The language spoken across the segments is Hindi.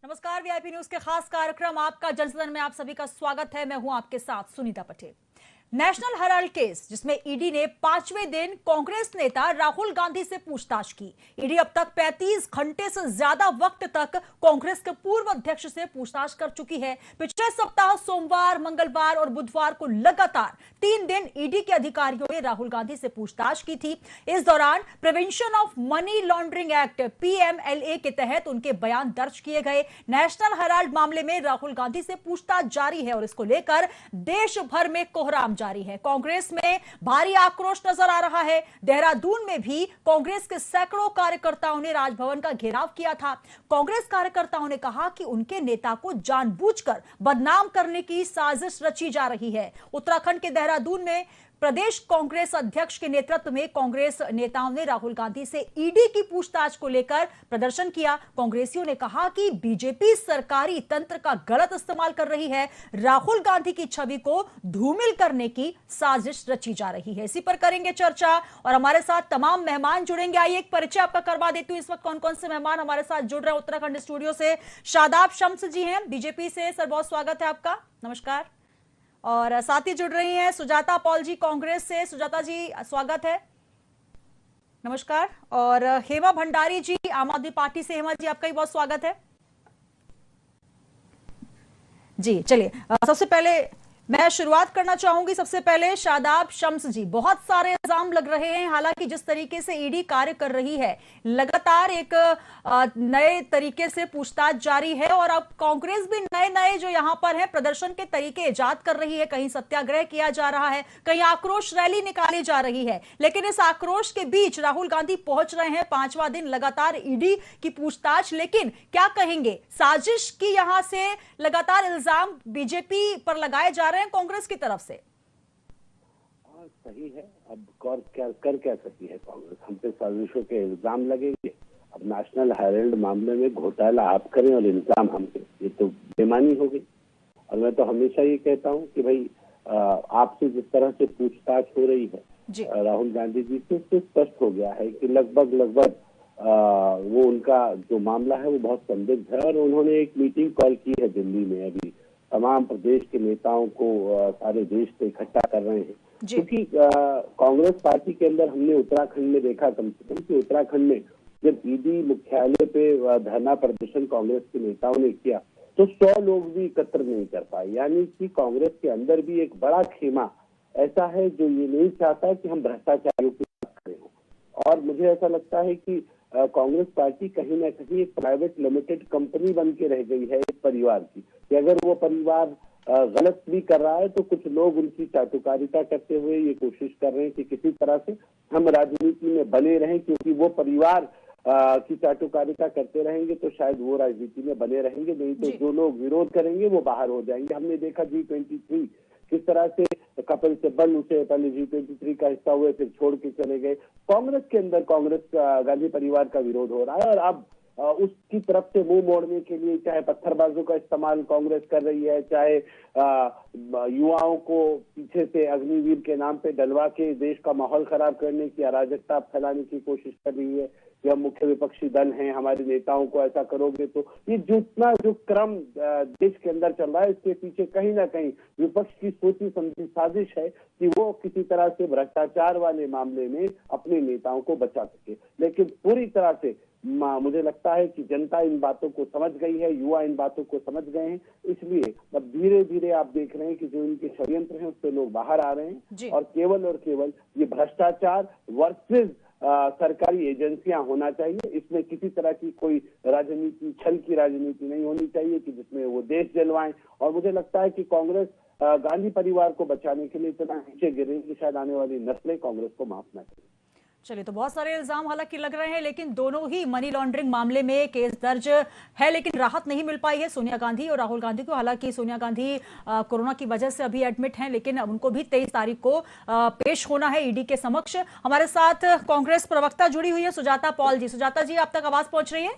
नमस्कार। वीआईपी न्यूज के खास कार्यक्रम आपका जनसदन में आप सभी का स्वागत है। मैं हूं आपके साथ Sunita Patel. National Herald case, जिसमें ईडी ने 5वें दिन कांग्रेस नेता राहुल गांधी से पूछताछ की। ईडी अब तक 35 घंटे से ज्यादा वक्त तक कांग्रेस के पूर्व अध्यक्ष से पूछताछ कर चुकी है। पिछले सप्ताह सोमवार, मंगलवार और बुधवार को लगातार 3 दिन ईडी के अधिकारियों ने राहुल गांधी से पूछताछ की थी। इस दौरान prevention of money laundering act PMLA के तहत उनके बयान दर्ज किए गए। नेशनल हेराल्ड मामले में राहुल गांधी से पूछताछ जारी है और इसको लेकर देश भर में कोहराम जारी है। कांग्रेस में भारी आक्रोश नजर आ रहा है। देहरादून में भी कांग्रेस के सैकड़ों कार्यकर्ताओं ने राजभवन का घेराव किया था। कांग्रेस कार्यकर्ताओं ने कहा कि उनके नेता को जानबूझकर बदनाम करने की साजिश रची जा रही है। उत्तराखंड के देहरादून में प्रदेश कांग्रेस अध्यक्ष के नेतृत्व में कांग्रेस नेताओं ने राहुल गांधी से ईडी की पूछताछ को लेकर प्रदर्शन किया। कांग्रेसियों ने कहा कि बीजेपी सरकारी तंत्र का गलत इस्तेमाल कर रही है। राहुल गांधी की छवि को धूमिल करने की साजिश रची जा रही है। इसी पर करेंगे चर्चा और हमारे साथ तमाम मेहमान जुड़ेंगे। आइए एक परिचय आपका करवा देती हूं। इस वक्त कौन कौन से मेहमान हमारे साथ जुड़ रहे हैं। उत्तराखंड स्टूडियो से शादाब शम्स जी हैं, बीजेपी से। सर, बहुत स्वागत है आपका। नमस्कार। और साथ ही जुड़ रही हैं सुजाता पॉल जी, कांग्रेस से। सुजाता जी, स्वागत है। नमस्कार। और हेमा भंडारी जी, आम आदमी पार्टी से। हेमा जी, आपका भी बहुत स्वागत है जी। चलिए, सबसे पहले मैं शुरुआत करना चाहूंगी। सबसे पहले शादाब शम्स जी, बहुत सारे इल्जाम लग रहे हैं। हालांकि जिस तरीके से ईडी कार्य कर रही है, लगातार एक नए तरीके से पूछताछ जारी है और अब कांग्रेस भी नए नए जो यहां पर है प्रदर्शन के तरीके इजाद कर रही है। कहीं सत्याग्रह किया जा रहा है, कहीं आक्रोश रैली निकाली जा रही है। लेकिन इस आक्रोश के बीच राहुल गांधी पहुंच रहे हैं। 5वां दिन लगातार ईडी की पूछताछ। लेकिन क्या कहेंगे, साजिश की यहां से लगातार इल्जाम बीजेपी पर लगाए जा रहे हैं कांग्रेस की तरफ से। हाँ, सही है। अब क्या सकती है कांग्रेस? हम पे साजिशों के इल्जाम लगेंगे। अब नेशनल हेराल्ड मामले में घोटाला आप करें और इल्जाम हम पे, ये तो बेईमानी हो गई। और मैं तो हमेशा ये कहता हूँ कि भाई, आपसे जिस तरह से पूछताछ हो रही है राहुल गांधी जी से, उससे स्पष्ट हो गया है कि लगभग वो उनका जो मामला है वो बहुत संदिग्ध है। और उन्होंने एक मीटिंग कॉल की है दिल्ली में। अभी तमाम प्रदेश के नेताओं को सारे देश से इकट्ठा कर रहे हैं, क्योंकि कांग्रेस पार्टी के अंदर हमने उत्तराखंड में देखा, कम से कम कि उत्तराखंड में जब ईडी मुख्यालय पे धरना प्रदर्शन कांग्रेस के नेताओं ने किया तो 100 लोग भी एकत्र नहीं कर पाए। यानी कि कांग्रेस के अंदर भी एक बड़ा खेमा ऐसा है जो ये नहीं चाहता कि हम भ्रष्टाचारियों की बात करें। और मुझे ऐसा लगता है कि कांग्रेस पार्टी कहीं ना कहीं एक प्राइवेट लिमिटेड कंपनी बन के रह गई है एक परिवार की, कि अगर वो परिवार गलत भी कर रहा है तो कुछ लोग उनकी चाटुकारिता करते हुए ये कोशिश कर रहे हैं कि किसी तरह से हम राजनीति में बने रहें, क्योंकि वो परिवार की चाटुकारिता करते रहेंगे तो शायद वो राजनीति में बने रहेंगे, नहीं तो जो लोग विरोध करेंगे वो बाहर हो जाएंगे। हमने देखा G23 किस तरह से कपिल सिब्बल उसे पहले G23 का हिस्सा हुए, फिर छोड़ के चले गए। कांग्रेस के अंदर कांग्रेस का गांधी परिवार का विरोध हो रहा है और अब उसकी तरफ से मुंह मोड़ने के लिए चाहे पत्थरबाजों का इस्तेमाल कांग्रेस कर रही है, चाहे युवाओं को पीछे से अग्निवीर के नाम पे डलवा के देश का माहौल खराब करने की, अराजकता फैलाने की कोशिश कर रही है कि हम मुख्य विपक्षी दल हैं, हमारे नेताओं को ऐसा करोगे तो। ये जो क्रम देश के अंदर चल रहा है, इसके पीछे कहीं ना कहीं विपक्ष की सोची समझी साजिश है कि वो किसी तरह से भ्रष्टाचार वाले मामले में अपने नेताओं को बचा सके। लेकिन पूरी तरह से मुझे लगता है कि जनता इन बातों को समझ गई है, युवा इन बातों को समझ गए हैं। इसलिए अब धीरे धीरे आप देख रहे हैं कि जो इनके षड्यंत्र हैं उससे लोग बाहर आ रहे हैं और केवल ये भ्रष्टाचार वर्सेस सरकारी एजेंसियां होना चाहिए। इसमें किसी तरह की कोई राजनीति, छल की राजनीति नहीं होनी चाहिए कि जिसमें वो देश जलवाएं। और मुझे लगता है कि कांग्रेस गांधी परिवार को बचाने के लिए इतना नीचे गिरेगी कि शायद आने वाली नस्लें कांग्रेस को माफ न करें। चलिए, तो बहुत सारे इल्जाम हालांकि लग रहे हैं, लेकिन दोनों ही मनी लॉन्ड्रिंग मामले में केस दर्ज है, लेकिन राहत नहीं मिल पाई है सोनिया गांधी और राहुल गांधी को। हालांकि सोनिया गांधी कोरोना की वजह से अभी एडमिट हैं, लेकिन उनको भी 23 तारीख को पेश होना है ईडी के समक्ष। हमारे साथ कांग्रेस प्रवक्ता जुड़ी हुई है सुजाता पॉल जी। सुजाता जी, आप तक आवाज पहुंच रही है?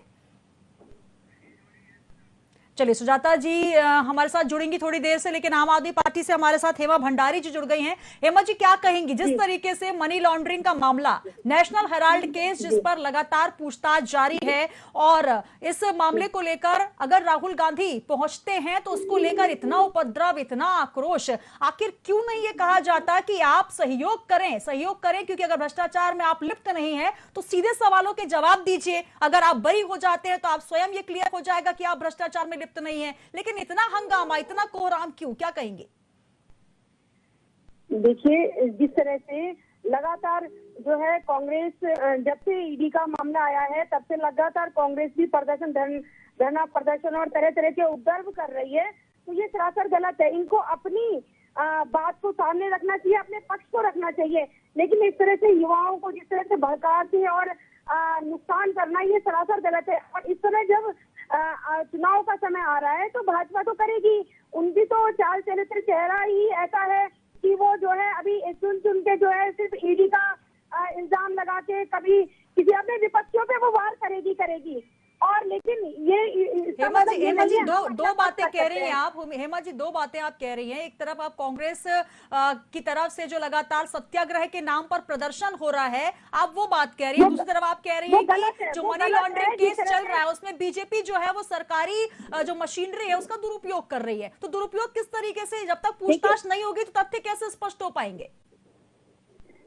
चलिए सुजाता जी हमारे साथ जुड़ेंगी थोड़ी देर से, लेकिन आम आदमी पार्टी से हमारे साथ हेमा भंडारी जी जुड़ गई हैं। हेमा जी क्या कहेंगी जिस तरीके से मनी लॉन्ड्रिंग का मामला, नेशनल हेराल्ड केस जिस पर लगातार पूछताछ जारी है, और इस मामले को लेकर अगर राहुल गांधी पहुंचते हैं तो उसको लेकर इतना उपद्रव, इतना आक्रोश, आखिर क्यों नहीं ये कहा जाता कि आप सहयोग करें, क्योंकि अगर भ्रष्टाचार में आप लिप्त नहीं है तो सीधे सवालों के जवाब दीजिए। अगर आप बरी हो जाते हैं तो आप स्वयं ये क्लियर हो जाएगा कि आप भ्रष्टाचार में लिप्त नहीं है। लेकिन इतना हंगामा, इतना कोहराम क्यों, क्या कहेंगे? देखिए, जिस तरह से लगातार जो है कांग्रेस, जब से ईडी का मामला आया है तब से लगातार कांग्रेस भी धरना प्रदर्शन और तरह तरह के उपद्रव कर रही है, तो ये सरासर गलत है। इनको अपनी बात को सामने रखना चाहिए, अपने पक्ष को रखना चाहिए, लेकिन इस तरह से युवाओं को जिस तरह से भड़काते और नुकसान करना, ये सरासर गलत है। और इस समय जब चुनाव का समय आ रहा है तो भाजपा तो करेगी, उनकी तो चाल चरित्र चेहरा ही ऐसा है कि वो जो है अभी चुन के जो है सिर्फ ईडी का इल्जाम लगा के कभी किसी अपने विपक्षियों पे वो वार करेगी। और लेकिन ये हेमा जी दो बातें कह रही हैं आप। हेमा जी दो बातें आप कह रही हैं। एक तरफ आप कांग्रेस की तरफ से जो लगातार सत्याग्रह के नाम पर प्रदर्शन हो रहा है, आप वो बात कह रही हैं। दूसरी तरफ आप कह रही हैं कि जो मनी लॉन्ड्रिंग केस चल रहा है उसमें बीजेपी जो है वो सरकारी जो मशीनरी है उसका दुरुपयोग कर रही है। तो दुरुपयोग किस तरीके से, जब तक पूछताछ नहीं होगी तो तथ्य कैसे स्पष्ट हो पाएंगे?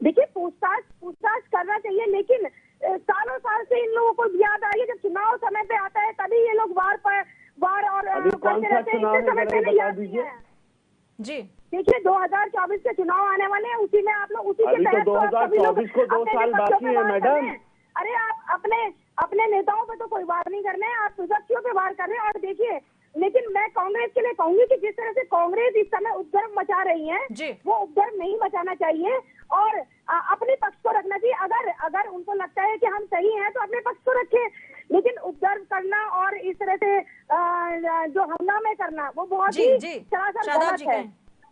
देखिए, पूछताछ करना चाहिए, लेकिन सालों साल से इन लोगों को याद आ रही है जब चुनाव समय पे आता है तभी ये लोग वार और कौन सा चुनाव है बता दीजिए जी। देखिए, 2024 के चुनाव आने वाले हैं, उसी में आप लोग उसी के तहत 2024 को 2 साल बाकी है मैडम। अरे आप अपने नेताओं पे तो कोई वार नहीं करने, आप विपक्षियों पे वार कर रहे हैं। और देखिए, लेकिन मैं कांग्रेस के लिए कहूंगी कि जिस तरह से कांग्रेस इस समय उपद्रव मचा रही है वो उपद्रव नहीं मचाना चाहिए और अपने पक्ष को रखना चाहिए। अगर उनको लगता है कि हम सही हैं तो अपने पक्ष को रखें, लेकिन उपद्रव करना और इस तरह से जो हंगामे करना वो बहुत ही सरासर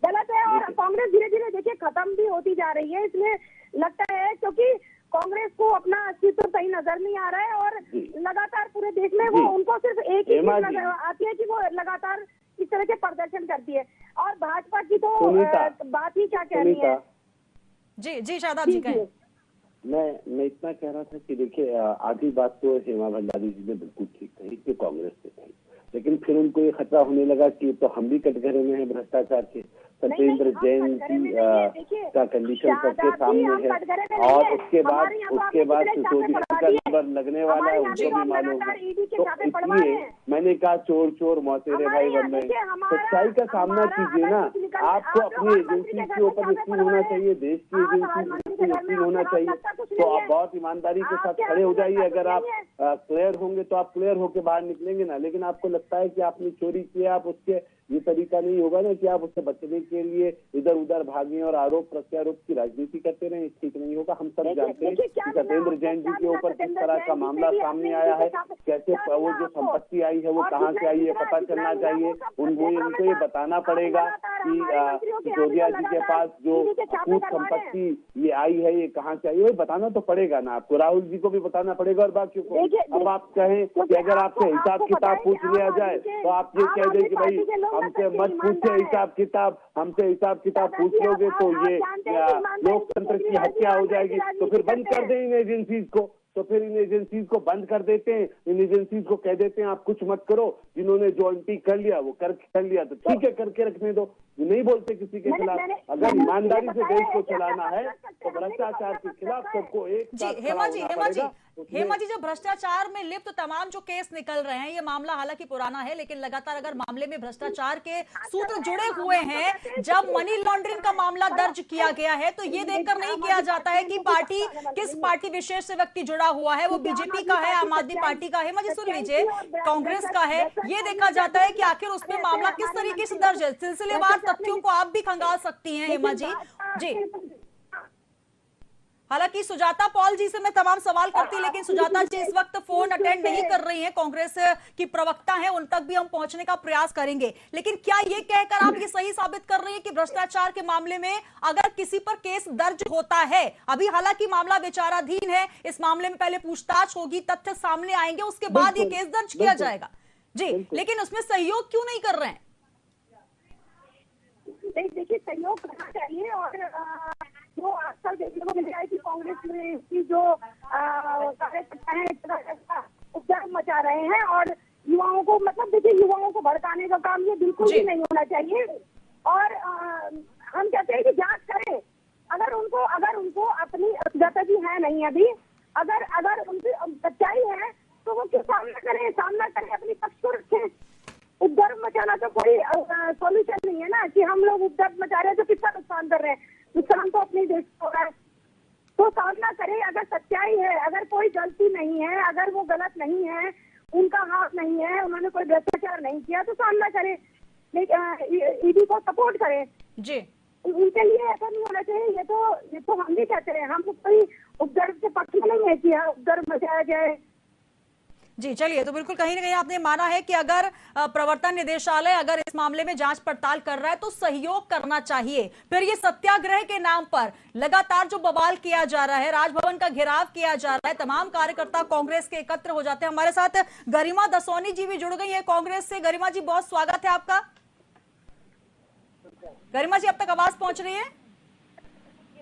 गलत है। और कांग्रेस धीरे धीरे देखिए खत्म भी होती जा रही है, इसलिए लगता है क्योंकि कांग्रेस को अपना अस्तित्व सही नजर नहीं आ रहा है और लगातार पूरे देश में वो उनको सिर्फ एक ही चीज नजर आती है कि वो लगातार इस तरह के प्रदर्शन करती है। और भाजपा की तो बात ही क्या कहनी है। जी शादाब जी कहें। मैं इतना कह रहा था कि देखिए, आधी बात तो हेमा भंडारी जी ने बिल्कुल ठीक कही कि कांग्रेस ने कही, लेकिन फिर उनको ये खतरा होने लगा कि तो हम भी कटघरे में हैं भ्रष्टाचार के। सत्येंद्र जैन जी का कंडीशन सबके सामने है और उसके बाद सिसोदिया का नंबर लगने वाला है, उनको भी मालूम है। तो इसलिए मैंने कहा चोर मौतेरे भाई बन रहे। सच्चाई का सामना कीजिए ना। आपको अपनी एजेंसी के ऊपर यकीन होना चाहिए, देश की एजेंसी पे यकीन होना चाहिए। तो आप बहुत ईमानदारी के साथ खड़े हो जाइए। अगर आप क्लियर होंगे तो आप क्लियर होकर बाहर निकलेंगे ना। लेकिन आपको लगता है कि आपने चोरी किया, आप उसके ये तरीका नहीं होगा ना कि आप उससे बचने के लिए इधर उधर भागें और आरोप प्रत्यारोप की राजनीति करते रहे। ठीक नहीं होगा। हम सब जानते हैं कि सत्येंद्र जैन जी के ऊपर किस तरह का मामला सामने आया है, कैसे वो जो संपत्ति आई है वो कहाँ से आई है पता चलना चाहिए। उनको ये बताना पड़ेगा कि सिसोदिया जी के पास जो अकूत संपत्ति ये आई है ये कहाँ से आई है, बताना तो पड़ेगा ना आपको। राहुल जी को भी बताना पड़ेगा और बाकियों को। अब आप कहें कि अगर आपसे हिसाब किताब पूछ लिया जाए तो आप ये कह दें कि भाई हमसे मत पूछे हिसाब किताब, हमसे हिसाब किताब पूछ लोगे तो ये लोकतंत्र की हत्या हो जाएगी। तो फिर बंद कर दें इन एजेंसीज को। तो फिर इन एजेंसीज को बंद कर देते हैं, इन एजेंसीज को कह देते हैं आप कुछ मत करो। जिन्होंने जो एंटी कर लिया वो कर लिया तो ठीक है, करके रखने दो। नहीं बोलते किसी के खिलाफ। अगर ईमानदारी से देश को चलाना है तो भ्रष्टाचार के खिलाफ सबको एक साथ हेमा जी जब भ्रष्टाचार में लिप्त तमाम जो केस निकल रहे हैं, ये मामला हालांकि पुराना है लेकिन लगातार अगर मामले में भ्रष्टाचार के सूत्र जुड़े हुए हैं, जब मनी लॉन्ड्रिंग का मामला दर्ज किया गया है तो ये देखकर नहीं किया जाता है कि पार्टी किस पार्टी विशेष से व्यक्ति जुड़ा हुआ है, वो बीजेपी का है, आम आदमी पार्टी का है। हेमा जी सुन लीजिए, कांग्रेस का है। ये देखा जाता है कि आखिर उसमें मामला किस तरीके से दर्ज है। सिलसिलेवार तथ्यों को आप भी खंगाल सकती हैं हेमा जी। हालांकि सुजाता पॉल जी से मैं तमाम सवाल करती, लेकिन सुजाता जी इस वक्त फोन अटेंड नहीं कर रही हैं। कांग्रेस की प्रवक्ता हैं, उन तक भी हम पहुंचने का प्रयास करेंगे। लेकिन क्या ये कहकर आप ये सही साबित कर रही हैं कि भ्रष्टाचार के मामले में अगर किसी पर केस दर्ज होता है, अभी हालांकि मामला विचाराधीन है, इस मामले में पहले पूछताछ होगी, तथ्य सामने आएंगे, उसके बाद ये केस दर्ज किया जाएगा, जी, लेकिन उसमें सहयोग क्यों नहीं कर रहे हैं? देखिए, सहयोग करना चाहिए। और जो अक्सर देखने को मिल रहा है कि कांग्रेस में की जो कार्यकर्ता है उपद्रव मचा रहे हैं, और युवाओं को, मतलब देखिए, युवाओं को भड़काने का काम ये बिल्कुल भी नहीं होना चाहिए। और हम कहते हैं कि जांच करें, अगर उनको अपनी गति है नहीं अभी, अगर उनकी सच्चाई है तो वो क्यों सामना करें, अपनी पक्ष को रखें। उपद्रव मचाना तो कोई सॉल्यूशन नहीं है ना, कि हम लोग उपद्रव मचा रहे हैं तो कितना नुकसान कर रहे हैं। नुकसान तो अपने देश को हो रहा है। तो सामना करे, अगर सच्चाई है, अगर कोई गलती नहीं है, अगर वो गलत नहीं है, उनका हाथ नहीं है, उन्होंने कोई भ्रष्टाचार नहीं किया, तो सामना करे, ईडी को सपोर्ट करे जी। उनके लिए ऐसा नहीं होना चाहिए। ये तो हम भी कहते हैं, हम कोई उपद्रव के पक्ष में नहीं है कि उपद्रव मचाया जाए। जी, चलिए, तो बिल्कुल कहीं ना कहीं आपने माना है कि अगर प्रवर्तन निदेशालय अगर इस मामले में जांच पड़ताल कर रहा है तो सहयोग करना चाहिए। फिर ये सत्याग्रह के नाम पर लगातार जो बवाल किया जा रहा है, राजभवन का घेराव किया जा रहा है, तमाम कार्यकर्ता कांग्रेस के एकत्र हो जाते हैं। हमारे साथ गरिमा दसौनी जी भी जुड़ गई है कांग्रेस से। गरिमा जी, बहुत स्वागत है आपका। गरिमा जी, अब तक आवाज पहुंच रही है?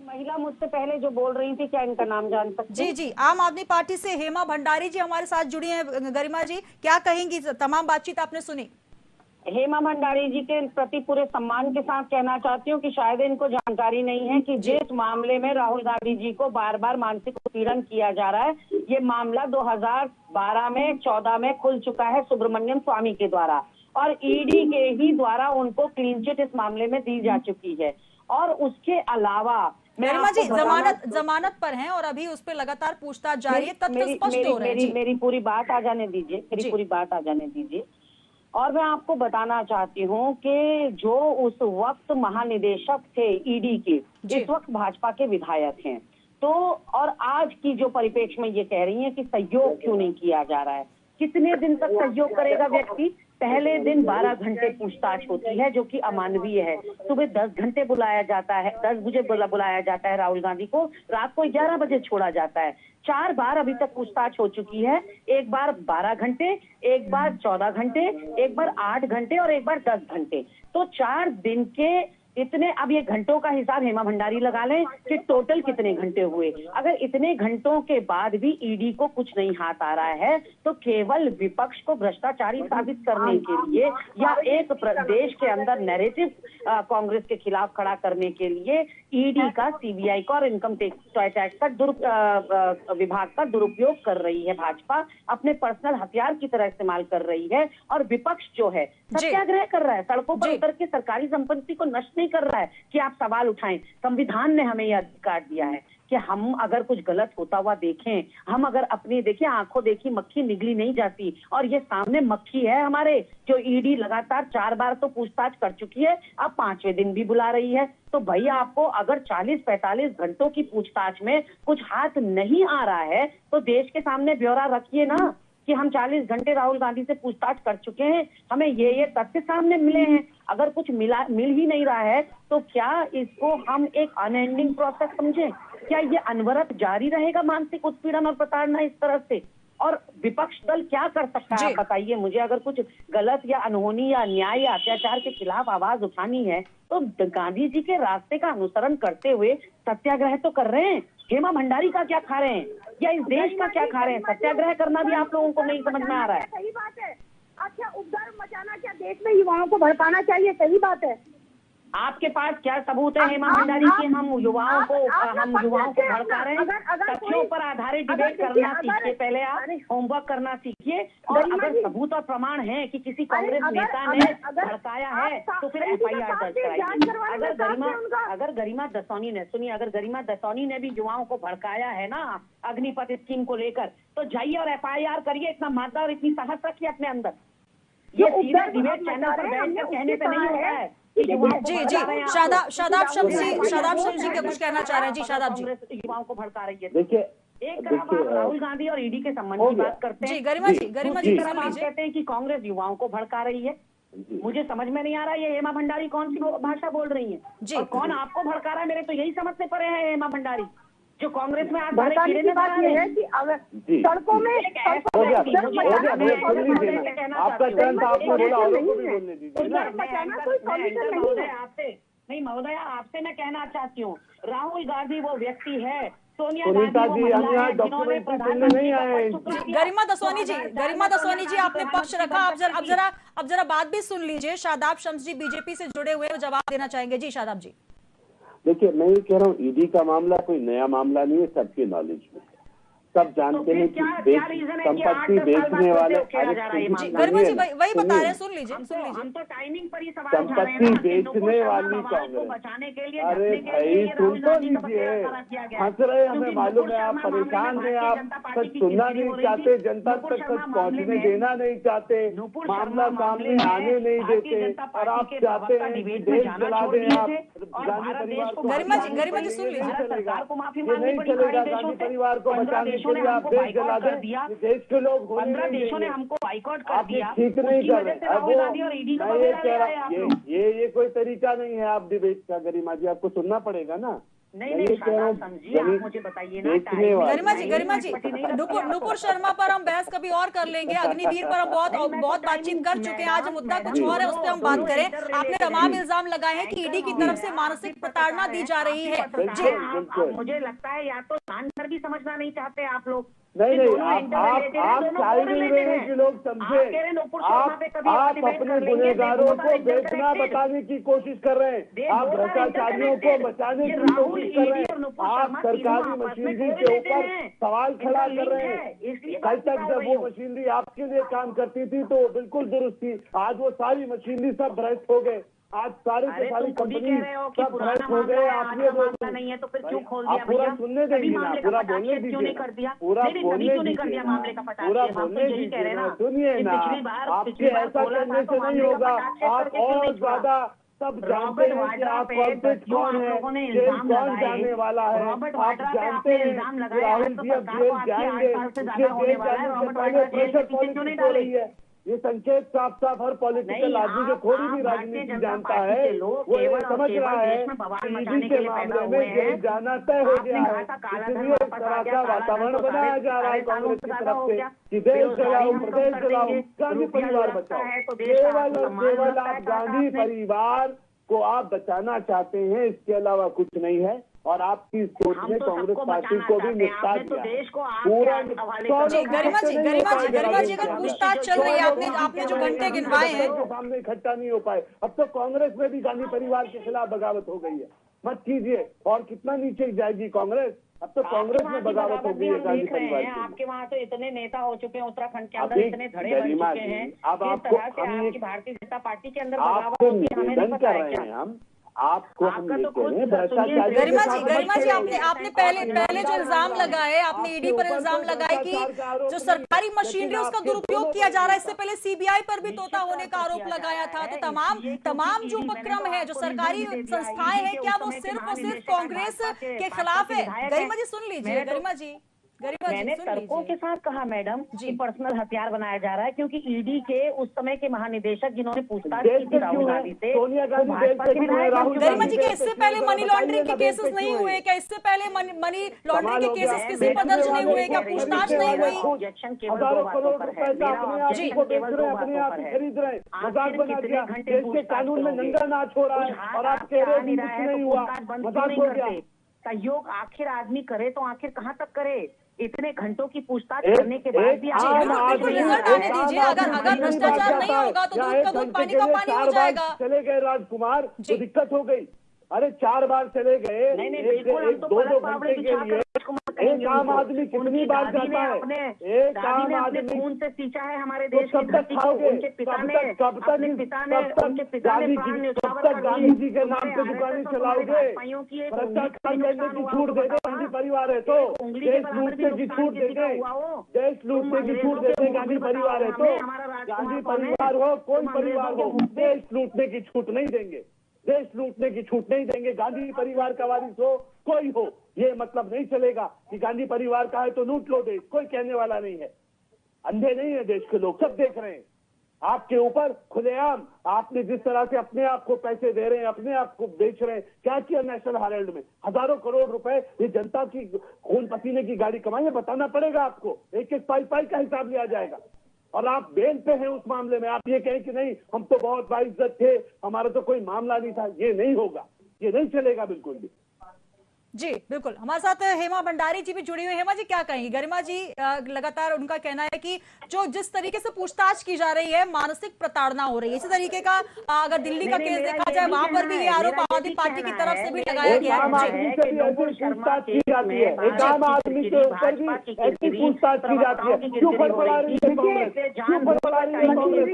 महिला मुझसे पहले जो बोल रही थी, क्या इनका नाम जान सकते? जी जी, आम आदमी पार्टी से हेमा भंडारी जी हमारे साथ जुड़ी हैं। गरिमा जी, क्या कहेंगी? तमाम बातचीत आपने सुनी। हेमा भंडारी जी के प्रति पूरे सम्मान के साथ कहना चाहती हूँ कि शायद इनको जानकारी नहीं है कि जिस मामले में राहुल गांधी जी को बार बार मानसिक उत्पीड़न किया जा रहा है, ये मामला 2012 में 14 में खुल चुका है सुब्रमण्यम स्वामी के द्वारा, और ईडी के ही द्वारा उनको क्लीन चिट इस मामले में दी जा चुकी है। और उसके अलावा गरिमा जी जमानत पर हैं और अभी उस पर लगातार पूछताछ जारी है, तथ्य स्पष्ट हो रहे हैं। मेरी पूरी बात आ जाने दीजिए। और मैं आपको बताना चाहती हूँ कि जो उस वक्त महानिदेशक थे ईडी के, इस वक्त भाजपा के विधायक हैं। तो और आज की जो परिप्रेक्ष्य में ये कह रही हैं कि सहयोग क्यों नहीं किया जा रहा है। कितने दिन तक सहयोग करेगा व्यक्ति? पहले दिन 12 घंटे पूछताछ होती है, जो कि अमानवीय है। सुबह 10 घंटे बुलाया जाता है, 10 बजे बुलाया जाता है राहुल गांधी को, रात को 11 बजे छोड़ा जाता है। 4 बार अभी तक पूछताछ हो चुकी है। एक बार 12 घंटे, एक बार 14 घंटे, एक बार 8 घंटे और एक बार 10 घंटे। तो 4 दिन के इतने, अब ये घंटों का हिसाब हेमा भंडारी लगा लें कि टोटल कितने घंटे हुए। अगर इतने घंटों के बाद भी ईडी को कुछ नहीं हाथ आ रहा है, तो केवल विपक्ष को भ्रष्टाचारी साबित करने के लिए या एक देश के अंदर नैरेटिव कांग्रेस के खिलाफ खड़ा करने के लिए ईडी का, सीबीआई का और इनकम टैक्स का विभाग का दुरुपयोग कर रही है भाजपा, अपने पर्सनल हथियार की तरह इस्तेमाल कर रही है। और विपक्ष जो है सत्याग्रह कर रहा है, सड़कों पर उतर के सरकारी संपत्ति को नष्ट कर रहा है कि आप सवाल उठाएं। संविधान ने हमें यह अधिकार दिया है कि हम अगर कुछ गलत होता हुआ देखें, हम अगर अपनी देखिए आंखों देखी मक्खी निगली नहीं जाती, और ये सामने मक्खी है हमारे, जो ईडी लगातार 4 बार तो पूछताछ कर चुकी है, अब 5वें दिन भी बुला रही है। तो भैया, आपको अगर 40-45 घंटों की पूछताछ में कुछ हाथ नहीं आ रहा है तो देश के सामने ब्यौरा रखिए ना कि हम 40 घंटे राहुल गांधी से पूछताछ कर चुके हैं, हमें ये तथ्य सामने मिले हैं। अगर कुछ मिल ही नहीं रहा है तो क्या इसको हम एक अनएंडिंग प्रोसेस समझें? क्या ये अनवरत जारी रहेगा मानसिक उत्पीड़न और प्रताड़ना इस तरह से? और विपक्ष दल क्या कर सकता है, आप बताइए मुझे। अगर कुछ गलत या अनहोनी या अन्याय या अत्याचार के खिलाफ आवाज उठानी है तो गांधी जी के रास्ते का अनुसरण करते हुए सत्याग्रह तो कर रहे हैं। हेमा भंडारी का क्या खा रहे हैं या इस देश का क्या खा रहे हैं? सत्याग्रह करना भी आप लोगों को नहीं समझ में आ रहा है। सही बात है। अच्छा, उपद्रव मचाना क्या देश में युवाओं को भड़काना चाहिए? सही बात है। आपके पास क्या सबूत है हेमा भंडारी की हम युवाओं को भड़का रहे हैं? तथ्यों पर आधारित डिबेट करना सीखिए, पहले आप होमवर्क करना सीखिए। और अगर सबूत और प्रमाण है कि किसी कांग्रेस नेता ने भड़काया है तो फिर FIR दर्ज कराइए। अगर गरिमा दसौनी ने, सुनिए, अगर गरिमा दसौनी ने भी युवाओं को भड़काया है ना अग्निपथ स्कीम को लेकर, तो जाइए और FIR करिए। इतना मादा और इतनी साहस रखिए अपने अंदर। ये सीधे डिबेट चैनल पर बैठकर कहने से नहीं होता है। जी, शादाब शम्स जी क्या कुछ कहना चाह रहे हैं? जी, शादाब जी। युवाओं को भड़का रही है। देखिए, एक तरफ आप राहुल गांधी और ईडी के संबंध की बात करते हैं, जी गरिमा जी कहते हैं कि कांग्रेस युवाओं को भड़का रही है। मुझे समझ में नहीं आ रहा है ये हेमा भंडारी कौन सी भाषा बोल रही है और कौन आपको भड़का रहा है। मेरे तो यही समझ से परे है हेमा भंडारी। जो कांग्रेस में आज भड़काने की बात यह है कि अगर सड़कों में आपका टर्न था, आपने बोला औरों को भी बोलने दीजिए ना। आपसे नहीं महोदय, आपसे मैं कहना चाहती हूँ, राहुल गांधी वो व्यक्ति है, सोनिया गांधी वो महिला है जिन्होंने प्रधानमंत्री नहीं आए। गरिमा दसोनी जी आपने पक्ष रखा, अब जरा बात भी सुन लीजिए। शादाब शम्स जी बीजेपी से जुड़े हुए जवाब देना चाहेंगे। जी शादाब जी। देखिए, मैं ये कह रहा हूँ ईडी का मामला कोई नया मामला नहीं है, सबके नॉलेज में सब जानते हैं कि संपत्ति बेचने वाले, गरिमा जी वही बता रहे हैं, सुन लीजिए। हम तो टाइमिंग पर ही सवाल संपत्ति बेचने वाली कांग्रेस। बचाने के लिए, अरे भाई सुन तो लीजिए, हंस रहे, हमें मालूम है आप परेशान हैं, आप सच सुनना नहीं चाहते, जनता तक सच पहुंचने देना नहीं चाहते, मामला सामने आने नहीं देते, और आप चाहते हैं देश जला दें आप गांधी परिवार को। गरिमा जी सुन लीजिए, सरकार को माफी ये नहीं चलेगा। गांधी परिवार को बचाने के लिए आप देश जला दें, देश के लोग 15 देशों ने हमको बाइकॉट कर दिया, ठीक नहीं कर रहे। अब वो मैं ये कह रहा हूँ, ये कोई तरीका नहीं है आप डिबेट का। गरिमा जी आपको सुनना पड़ेगा ना। नहीं समझिए, आप मुझे बताइए ना। गरिमा जी नुपुर शर्मा पर हम बहस कभी और कर लेंगे, अग्निवीर पर हम बहुत बातचीत कर चुके हैं, आज मुद्दा कुछ और है, उस पर हम बात करें। आपने तमाम इल्जाम लगाए हैं कि ईडी की तरफ से मानसिक प्रताड़ना दी जा रही है। मुझे लगता है या तो जानकर भी समझना नहीं चाहते आप लोग। नहीं आप चाह नहीं रहे हैं कि लोग समझे। आप अपने गुनहगारों को बेचना बताने की कोशिश कर रहे हैं, आप भ्रष्टाचारियों को बचाने की कोशिश कर रहे हैं, आप सरकारी मशीनरी के ऊपर सवाल खड़ा कर रहे हैं। कल तक जब वो मशीनरी आपके लिए काम करती थी तो बिल्कुल दुरुस्त थी, आज वो सारी मशीनरी सब भ्रष्ट हो गए, आज सारी की सारी कंपनी सब भ्रष्ट हो गए। आप ये नहीं है तो फिर क्यों खोल दिया? पूरा सुनने देंगे ना, पूरा बोलने दीजिए, पूरा बोलने दीजिए, पूरा बोलने दीजिए, सुनिए ना। आपके ऐसा करने से नहीं होगा, आप और ज्यादा सब जानते हैं कि आप कॉर्पोरेट कौन है, जेल कौन जाने वाला है, आप जानते हैं राहुल जी अब जेल जाएंगे, जेल जाने से पहले प्रेशर पॉलिटिक्स हो रही है। ये संकेत साफ साफ हर पॉलिटिकल आदमी जो थोड़ी भी राजनीति जानता है वो ये समझ रहा है कि ईडी के मामले में जेल जाना तय हो गया है, इसलिए इस तरह का वातावरण बनाया जा रहा है कांग्रेस की तरफ से कि देश जलाओ, प्रदेश जलाओ, गांधी परिवार बचाओ। केवल और केवल आप गांधी परिवार को आप बचाना चाहते हैं, इसके अलावा कुछ नहीं है। और आपकी सोच में कांग्रेस पार्टी को भी निपटा दिया पूरा। गरिमा जी अगर पूछताछ चल रही है, आपने जो घंटे गिनवाए हैं सामने इकट्ठा नहीं हो पाए, अब तो कांग्रेस में भी गांधी परिवार के खिलाफ बगावत हो गई है। मत कीजिए, और कितना नीचे जाएगी कांग्रेस, अब तो कांग्रेस में बगावत हो गई है गांधी परिवार की। आपके वहाँ तो इतने नेता हो चुके हैं, उत्तराखंड के अंदर इतने धड़े बन चुके हैं, अब आपको आपकी भारतीय जनता पार्टी के अंदर आपको निवेदन कर रहे हैं हम, आपको हम ये कह रहे हैं भ्रष्टाचार। गरिमा जी आपने पहले जो इल्जाम लगाए, आपने ईडी पर इल्जाम लगाए कि जो सरकारी मशीनरी उसका दुरुपयोग किया जा रहा है, इससे पहले सीबीआई पर भी तोता होने का आरोप लगाया था। तो तमाम जो उपक्रम है, जो सरकारी संस्थाएं हैं, क्या वो सिर्फ और सिर्फ कांग्रेस के खिलाफ है? गरिमा जी सुन लीजिए, गरिमा जी मैंने तर्कों के साथ कहा मैडम जी पर्सनल हथियार बनाया जा रहा है, क्योंकि ईडी के उस समय के महानिदेशक जिन्होंने पूछताछ की थी राहुल गांधी से, गरिमा जी क्या इससे पहले मनी लॉन्ड्रिंग के केसेस नहीं हुए? क्या इससे पहले मनी लॉन्ड्रिंग के केसेस किसी पर दर्ज नहीं हुए? क्या पूछताछ नहीं हुई? ऑब्जेक्शन केवल दो बातों पर है, अपने आप खरीद रहे, मजाक बना दिया, देश के कानून में नंगा नाच हो रहा है और आप कह रहे हैं कुछ नहीं हुआ, मजाक हो गया। सहयोग आखिर आदमी करे तो आखिर कहाँ तक करे? इतने घंटों की पूछताछ करने के बाद भी रिजल्ट आने दीजिए। अगर भ्रष्टाचार नहीं होगा तो दूध का दूध पानी का पानी हो जाएगा। चले गए राजकुमार तो दिक्कत हो गई। अरे 4 बार चले गए, एक 2-2 घंटे के लिए एक आम आदमी कितनी बार जाता है? एक आम आदमी खून से सींचा है हमारे देश कब तक खाओगे? कब तक गांधी जी के नाम पे दुकानें चलाओगे? भ्रष्टाचार करने की छूट दे दे गांधी परिवार है तो, देश लूटने की छूट दे दे, देश लूटने की छूट दे दे गांधी परिवार है तो, गांधी परिवार हो कोई परिवार हो, देश लूटने की छूट नहीं देंगे, देश लूटने की छूट नहीं देंगे। गांधी परिवार का वारिस हो कोई हो, ये मतलब नहीं चलेगा कि गांधी परिवार का है तो लूट लो देश, कोई कहने वाला नहीं है। अंधे नहीं है देश के लोग, सब देख रहे हैं। आपके ऊपर खुलेआम आपने जिस तरह से अपने आप को पैसे दे रहे हैं, अपने आप को बेच रहे हैं। क्या किया नेशनल हेराल्ड में? हजारों करोड़ रुपए ये जनता की खून पसीने की गाड़ी कमाई है, बताना पड़ेगा आपको। एक एक पाई पाई का हिसाब लिया जाएगा। और आप बेल पे हैं उस मामले में। आप ये कहें कि नहीं हम तो बहुत बाइज्जत थे, हमारा तो कोई मामला नहीं था। ये नहीं होगा, ये नहीं चलेगा बिल्कुल भी। जी बिल्कुल, हमारे साथ हेमा भंडारी जी भी जुड़ी हुई। हेमा जी क्या कहेंगी? गरिमा जी लगातार उनका कहना है कि जो जिस तरीके से पूछताछ की जा रही है, मानसिक प्रताड़ना हो रही है। इसी तरीके का अगर दिल्ली का केस देखा जाए, वहां पर भी ये आरोप आम आदमी पार्टी की तरफ से भी लगाया गया है। आम आदमी से भी ऐसी पूछताछ की जाती है, एक आम आदमी के ऊपर भी ऐसी पूछताछ की जाती है। क्यों फड़फड़ा रही है कांग्रेस? क्यों फड़फड़ा रही है कांग्रेस?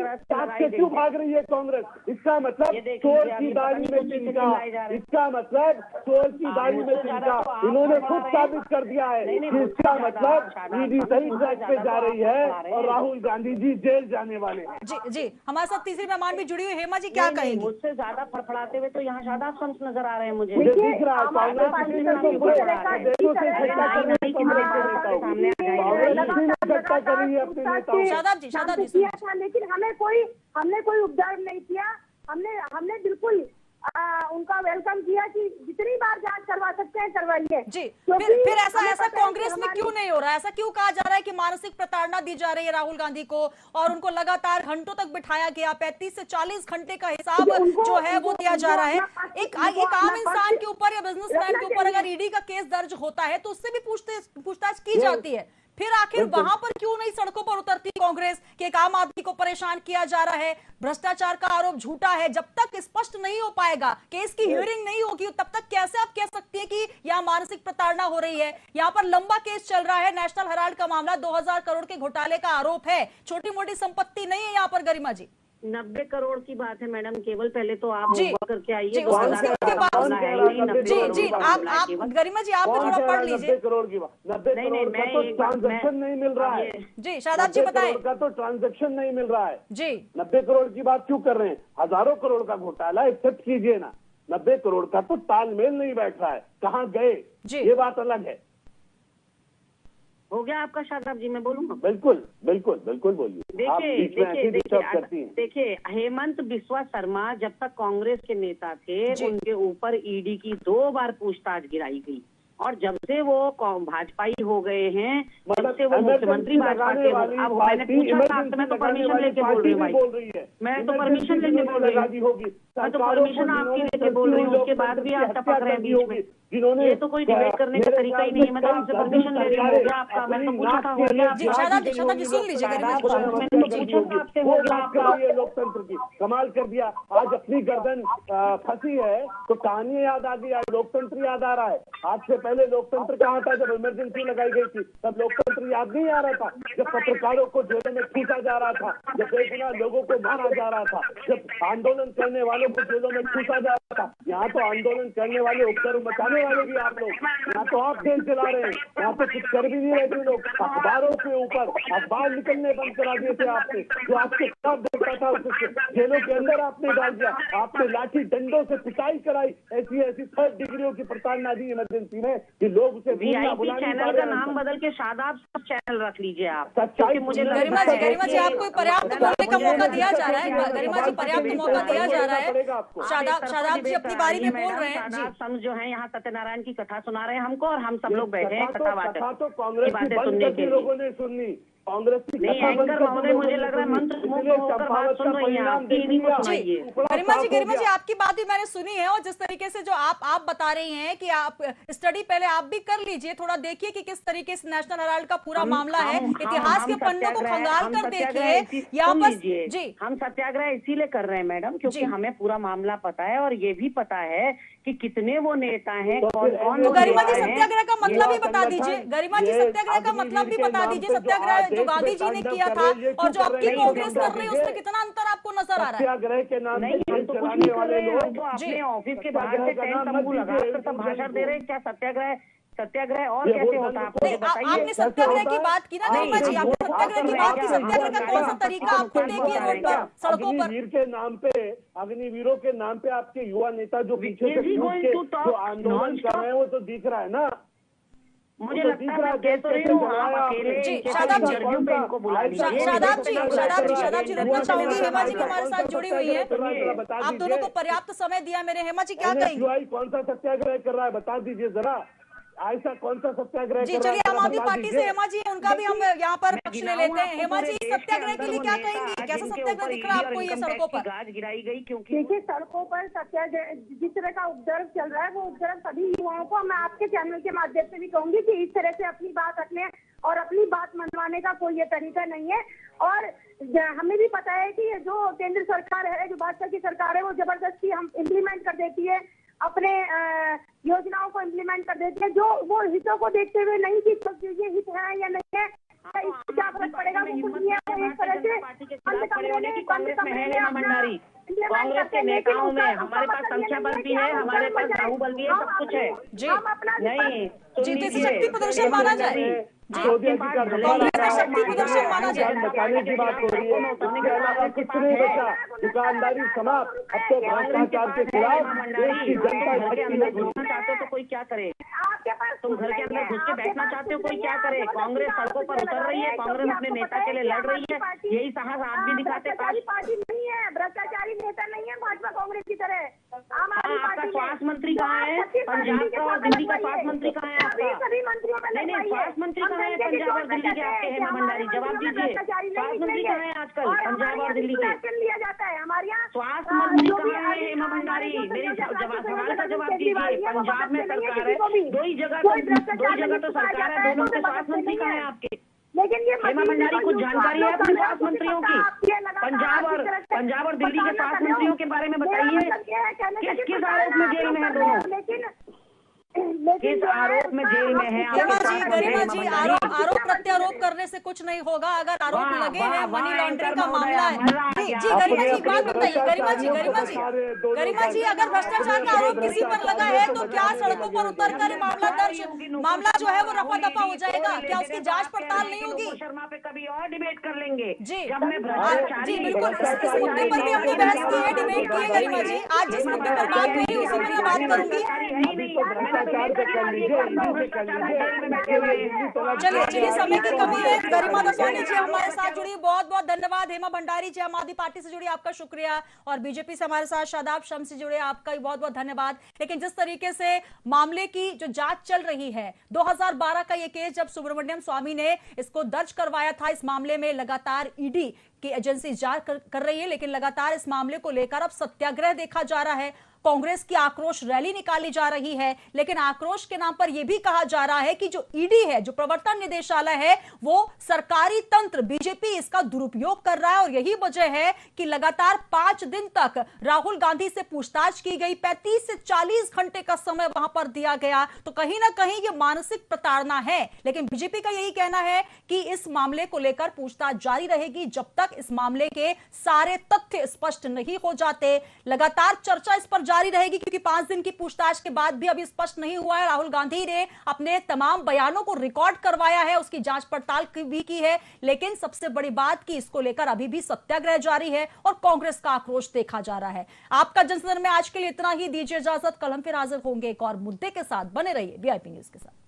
से क्यों भाग रही है कांग्रेस? इसका मतलब चोर की दाढ़ी में चिंता, इसका मतलब चोर की दाढ़ी में इन्होंने खुद साबित कर दिया है कि इसका मतलब ईडी सही ट्रैक पे जा रही है और राहुल गांधी जी जेल जाने वाले हैं। जी जी, हमारे साथ तीसरी मेहमान भी जुड़ी हुई। हेमा जी क्या कहेंगी? मुझसे ज्यादा फड़फड़ाते हुए तो यहाँ शादाब शम्स नजर आ रहे हैं मुझे। दिख रहा है कांग्रेस कर रही है अपने नेताओं। शादाब जी किया था, लेकिन हमने कोई उपद्रव नहीं किया। हमने बिल्कुल उनका वेलकम किया कि जितनी बार जांच करवा सकते हैं करवाइए। जी, फिर ऐसा कांग्रेस में क्यों नहीं हो रहा है? ऐसा क्यों कहा जा रहा है कि मानसिक प्रताड़ना दी जा रही है राहुल गांधी को और उनको लगातार घंटों तक बिठाया गया? 35 से 40 घंटे का हिसाब जो है वो दिया जा रहा है। एक आम इंसान के ऊपर या बिजनेसमैन के ऊपर अगर ईडी का केस दर्ज होता है तो उससे भी पूछताछ की जाती है। फिर आखिर वहां पर क्यों नहीं सड़कों पर उतरती कांग्रेस कि एक आम आदमी को परेशान किया जा रहा है, भ्रष्टाचार का आरोप झूठा है? जब तक स्पष्ट नहीं हो पाएगा, केस की हियरिंग नहीं होगी, तब तक कैसे आप कह सकती हैं कि यहाँ मानसिक प्रताड़ना हो रही है? यहाँ पर लंबा केस चल रहा है, नेशनल हेराल्ड का मामला 2000 करोड़ के घोटाले का आरोप है, छोटी मोटी संपत्ति नहीं है यहाँ पर। गरिमा जी 90 करोड़ की बात है मैडम, केवल पहले तो आप करके आइए। जी आप गरिमा जी आप भी थोड़ा पढ़ लीजिए। 90 करोड़ की बात, 90 करोड़ का तो ट्रांजैक्शन नहीं मिल रहा है। जी शादाब जी बताएं। का तो ट्रांजैक्शन नहीं मिल रहा है जी। 90 करोड़ की बात क्यों कर रहे हैं? हजारों करोड़ का घोटाला एक्सेप्ट कीजिए ना, 90 करोड़ का तो तालमेल नहीं बैठ रहा है। कहाँ गए ये बात अलग है। हो गया आपका शादाब जी, मैं बोलूंगा? बिल्कुल बिल्कुल बिल्कुल बोलिए। देखिए हेमंत बिस्वा शर्मा जब तक कांग्रेस के नेता थे उनके ऊपर ईडी की 2 बार पूछताछ गिराई गई और जब से वो भाजपाई हो गए हैं तब से वो मुख्यमंत्री भाजपा के। अब मैंने पूछा आपसे, मैं तो परमिशन लेके बोल रही हूँ भाई, मैं तो परमिशन लेके बोल रही हूँ, मैं तो परमिशन आपकी लेके बोल रही हूँ। उसके बाद भी आप टपक रहे हैं बीच में। ये तो कोई डिबेट करने का तरीका ही नहीं है। मैं तो आपसे परमिशन ले रही हूँ। हो गया आपका? मैंने तो पूछा था, हो गया। शादाब जी सुन लीजिए। मैंने तो पूछा था आपसे, हो गया आपका? लोकतंत्र की कमाल कर दिया। आज अपनी गर्दन फंसी है तो कहानी याद आ गई, आज लोकतंत्र याद आ रहा है। आज से पहले लोकतंत्र कहाँ था? जब इमरजेंसी लगाई गई थी तब लोकतंत्र याद नहीं आ रहा था? जब पत्रकारों को जेलों में ठूसा जा रहा था, जब बेगुनाह लोगों को मारा जा रहा था, जब आंदोलन करने वालों को जेलों में ठूसा जा रहा था। यहाँ तो आंदोलन करने वाले उपद्रव मचाने वाले भी आप लोग, यहाँ तो आप जेल चला रहे हैं, यहाँ पे कुछ कर भी नहीं रहे थे लोग। अखबारों के ऊपर अखबार निकलने बंद करा दिए थे आपने। जो आपके खिलाफ बोलता था उसे जेलों के अंदर आपने डाल दिया। आपने लाठी डंडों से पिटाई कराई। ऐसी 3rd डिग्रियों की प्रताड़ना दी इमरजेंसी में कि लोग उसे चैनल का नाम बदल के शादाब चैनल रख लीजिए आप। सच्चाई मुझे गरिमा जी आपको पर्याप्त बोलने का मौका दिया जा रहा है। गरिमा जी पर्याप्त मौका दिया जा रहा है। शादाब जी अपनी बारी में बोल रहे हैं। शादाब जो है यहाँ सत्यनारायण की कथा सुना रहे हैं हमको और हम सब लोग बैठे हैं कथा तो कांग्रेस की बंद करके लोगों ने सुननी। कांग्रेस की नहीं एंकर महोदय, मुझे लग रहा है मंत्र मुक्त होकर बात सुन रही हैं आप। गरिमा जी आपकी बात भी मैंने सुनी है और जिस तरीके से जो आप बता रही हैं कि आप स्टडी पहले आप भी कर लीजिए, थोड़ा देखिए कि किस तरीके से नेशनल हेराल्ड का पूरा मामला है, इतिहास के पन्नों को खंगाल कर देखिए। यहाँ पर जी हम सत्याग्रह इसीलिए कर रहे हैं मैडम क्योंकि हमें पूरा मामला पता है और ये भी पता है कि कितने वो नेता हैं, कौन कौन। तो गरिमा जी सत्याग्रह का मतलब भी बता दीजिए। गरिमा जी सत्याग्रह का मतलब भी बता दीजिए। सत्याग्रह जो गांधी जी ने किया था और जो आपकी कांग्रेस कर रही है उसमें कितना अंतर आपको नजर आ रहा है? सत्याग्रह के नाम नहीं, हम तो कुछ नहीं कर रहे हैं। हम तो अपने ऑफिस के बाहर से टेंट तंबू लगाकर सब भाषण दे रहे हैं। क्या सत्याग्रह और कैसे होता है आपको बताइए। आपने सत्याग्रह की बात की ना गरिमा जी, आपने सत्याग्रह की बात की। सत्याग्रह का कौन सा तरीका आपको देखिए रोड पर, सड़कों पर? अग्निवीर के नाम पे, अग्निवीरों के नाम पे आपके युवा नेता जो पीछे से जो आंदोलन कर रहे हैं वो तो दिख रहा है ना। मुझे लगता है मैं कह तो रही हूँ आप अकेले शादाब जी इनको बुला लीजिए। शादाब जी रुकना चाहूंगी। हेमा जी भी हमारे साथ जुड़ी हुई है, आप दोनों को पर्याप्त समय दिया मेरे। हेमा जी क्या कहेंगे? कौन सा सत्याग्रह कर रहा है बता दीजिए जरा, ऐसा कौन सा सत्याग्रह? जी चलिए, आम आदमी पार्टी से हेमा जी उनका भी हम यहाँ पर पक्ष ले लेते हैं। हेमा जी, सत्याग्रह के लिए क्या कहेंगी? कैसा सत्याग्रह दिख रहा है आपको ये सड़कों पर? गाज गिराई गई क्योंकि देखिए सड़कों पर सत्याग्रह जिस तरह का उपद्रव चल रहा है, वो उपद्रव सभी युवाओं को मैं आपके चैनल के माध्यम से भी कहूंगी कि इस तरह से अपनी बात रखने और अपनी बात मनवाने का कोई ये तरीका नहीं है। और हमें भी पता है कि जो केंद्र सरकार है, जो भाजपा की सरकार है, वो जबरदस्ती हम इम्प्लीमेंट कर देती है, अपने योजनाओं को इम्प्लीमेंट कर देती है, जो वो हितों को देखते हुए नहीं कि ये हित है या नहीं है, इससे क्या फर्क पड़ेगा। वो कुछ नहीं है, एक तरह से कांग्रेस के नेताओं में हमारे पास संख्या बल भी है, हमारे पास बाहुबल भी है, सब कुछ है जी। नहीं जीते से शक्ति प्रदर्शन माना जाए, कांग्रेस का शक्ति प्रदर्शन माना जाए। बचाने की बात हो रही है, उसके अलावा कुछ नहीं बचा। दुकानदारी समाप्त, अब तो भ्रष्टाचार के खिलाफ देश की जनता इकट्ठी है। घुसना चाहते हो तो कोई क्या करे? तुम घर के अंदर घुस के बैठना चाहते हो, कोई क्या करे? कांग्रेस सड़कों पर उतर रही है, कांग्रेस अपने नेता के लिए लड़ रही है, यही साहस आप भी दिखाते। पार्टी नहीं है, भ्रष्टाचारी नेता नहीं है भाजपा कांग्रेस की तरह। आपका स्वास्थ्य मंत्री कहाँ है? पंजाब का और दिल्ली का स्वास्थ्य मंत्री कहाँ है आपका? सभी मंत्रियों में नहीं, स्वास्थ्य मंत्री कहाँ है पंजाब और दिल्ली के आपके? हेमा भंडारी जवाब दीजिए, स्वास्थ्य मंत्री कहाँ है आजकल पंजाब और दिल्ली के? लिया जाता है हमारे यहाँ स्वास्थ्य मंत्री कहाँ है हेमा भंडारी? मेरे सवाल का जवाब दीजिए। पंजाब में सरकार है, दो ही जगह तो सरकार है, दोनों के स्वास्थ्य मंत्री कहाँ है आपके? लेकिन ये हेमा भंडारी कुछ जानकारी है अपने स्वास्थ्य मंत्रियों की? पंजाब और दिल्ली के स्वास्थ्य मंत्रियों के बारे में बताइए, किस आरोप में जेल में है दोनों? किस आरोप में जेल में है? गरिमा जी, आरोप प्रत्यारोप करने से कुछ नहीं होगा। अगर आरोप लगे हैं, मनी लॉन्ड्रिंग का मामला है। जी गरिमा जी, बात बताइए। गरिमा जी, अगर भ्रष्टाचार का आरोप किसी पर लगा है तो क्या सड़कों पर उतर कर मामला जो है वो रफा दफा हो जाएगा? क्या उसकी जांच पड़ताल नहीं होगी? शर्मा पे कभी और डिबेट कर लेंगे जी जी बिल्कुल, इस मुद्दे पर भी हमने बहस की है, डिबेट की है गरिमा जी। आज जिस मुद्दे पर बात हुई उसी पर मैं बात करूंगी। चलिए, समय की कमी है। गरिमा दसवानी जी हमारे साथ जुड़ी, बहुत बहुत धन्यवाद। हेमा भंडारी जी आम आदमी पार्टी से जुड़ी, आपका शुक्रिया। और बीजेपी से हमारे साथ शादाब शम्स से जुड़े, आपका भी बहुत बहुत धन्यवाद। लेकिन जिस तरीके से मामले की जो जांच चल रही है, 2012 का ये केस जब सुब्रमण्यम स्वामी ने इसको दर्ज करवाया था, इस मामले में लगातार ईडी की एजेंसी जांच कर रही है, लेकिन लगातार इस मामले को लेकर अब सत्याग्रह देखा जा रहा है। कांग्रेस की आक्रोश रैली निकाली जा रही है, लेकिन आक्रोश के नाम पर यह भी कहा जा रहा है कि जो ईडी है, जो प्रवर्तन निदेशालय है, वो सरकारी तंत्र बीजेपी इसका दुरुपयोग कर रहा है। और यही वजह है कि लगातार 5 दिन तक राहुल गांधी से पूछताछ की गई, 35 से 40 घंटे का समय वहां पर दिया गया। तो कहीं ना कहीं यह मानसिक प्रताड़ना है। लेकिन बीजेपी का यही कहना है कि इस मामले को लेकर पूछताछ जारी रहेगी जब तक इस मामले के सारे तथ्य स्पष्ट नहीं हो जाते। लगातार चर्चा इस पर जारी रहेगी, क्योंकि 5 दिन की पूछताछ के बाद भी अभी स्पष्ट नहीं हुआ है। राहुल गांधी ने अपने तमाम बयानों को रिकॉर्ड करवाया है, उसकी जांच पड़ताल भी की है, लेकिन सबसे बड़ी बात कि इसको लेकर अभी भी सत्याग्रह जारी है और कांग्रेस का आक्रोश देखा जा रहा है। आपका जनसदन में आज के लिए इतना ही। दीजिए इजाजत, कल हम फिर हाजिर होंगे एक और मुद्दे के साथ। बने रहिए VIP न्यूज के साथ।